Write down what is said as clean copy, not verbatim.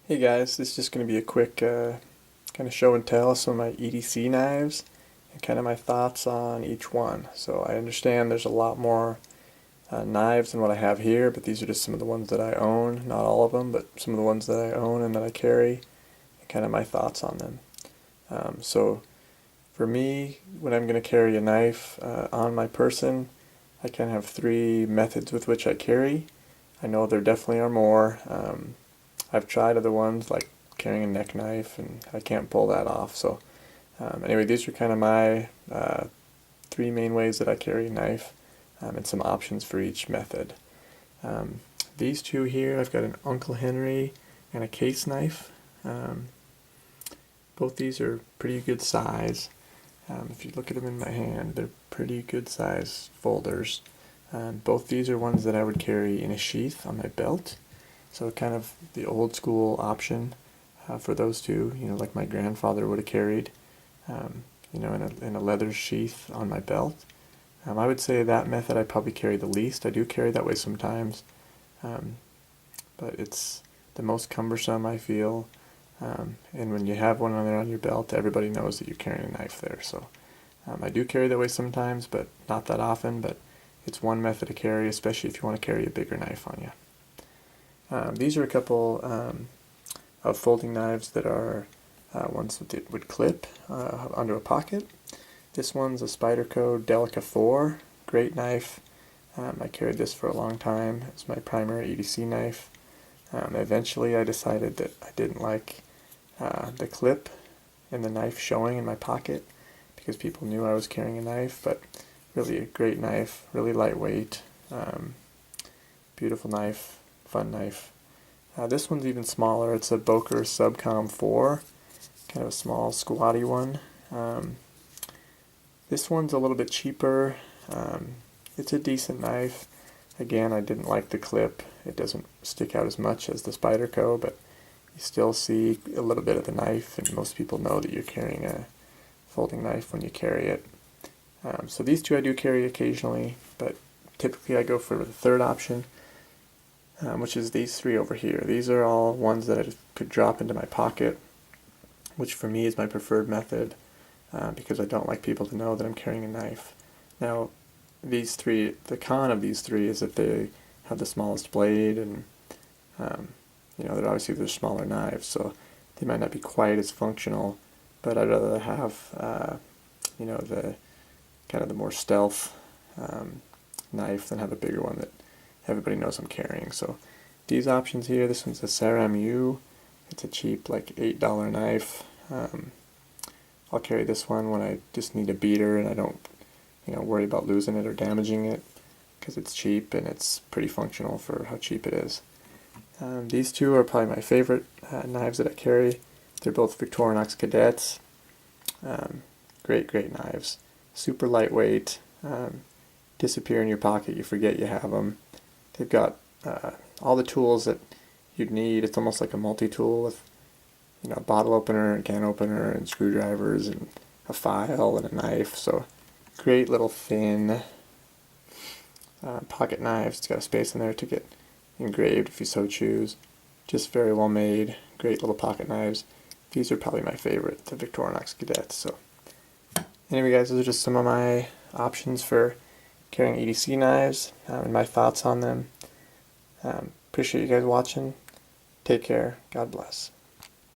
Hey guys, this is just going to be a quick kind of show and tell of some of my EDC knives and kind of my thoughts on each one. So I understand there's a lot more knives than what I have here, but these are just some of the ones that I own. Not all of them, but some of the ones that I own and that I carry, and kind of my thoughts on them. So for me, when I'm going to carry a knife on my person, I kind of have three methods with which I carry. I know there definitely are more. I've tried other ones like carrying a neck knife and I can't pull that off. So anyway, these are kind of my three main ways that I carry a knife and some options for each method. These two here, I've got an Uncle Henry and a case knife. Both these are pretty good size. If you look at them in my hand, they're pretty good size folders. Both these are ones that I would carry in a sheath on my belt. So kind of the old school option for those two, like my grandfather would have carried, in a leather sheath on my belt. I would say that method I probably carry the least. I do carry that way sometimes, but it's the most cumbersome, I feel. And when you have one on your belt, everybody knows that you're carrying a knife there. So I do carry that way sometimes, but not that often. But it's one method to carry, especially if you want to carry a bigger knife on you. These are a couple of folding knives that are ones that would clip under a pocket. This one's a Spyderco Delica 4, great knife. I carried this for a long time. It's my primary EDC knife. Eventually I decided that I didn't like the clip and the knife showing in my pocket because people knew I was carrying a knife, but really a great knife, really lightweight, beautiful knife. Fun knife. This one's even smaller. It's a Boker Subcom 4, kind of a small squatty one. This one's a little bit cheaper. It's a decent knife. Again, I didn't like the clip. It doesn't stick out as much as the Spyderco, but you still see a little bit of the knife, and most people know that you're carrying a folding knife when you carry it. So these two I do carry occasionally, but typically I go for the third option. Which is these three over here. These are all ones that I could drop into my pocket, which for me is my preferred method because I don't like people to know that I'm carrying a knife. Now, these three, the con of these three is that they have the smallest blade, and they're smaller knives, so they might not be quite as functional. But I'd rather have the kind of the more stealth knife than have a bigger one that everybody knows I'm carrying. So these options here, this one's a Saram U. It's a cheap, like $8 knife. I'll carry this one when I just need a beater and I don't worry about losing it or damaging it because it's cheap and it's pretty functional for how cheap it is. These two are probably my favorite knives that I carry. They're both Victorinox Cadets. Great knives. Super lightweight. Disappear in your pocket, you forget you have them. They've got all the tools that you'd need. It's almost like a multi-tool with a bottle opener, a can opener, and screwdrivers, and a file, and a knife. So great little thin pocket knives. It's got a space in there to get engraved if you so choose. Just very well made. Great little pocket knives. These are probably my favorite, the Victorinox Cadets. So anyway guys, those are just some of my options for carrying EDC knives and my thoughts on them. Appreciate you guys watching. Take care. God bless.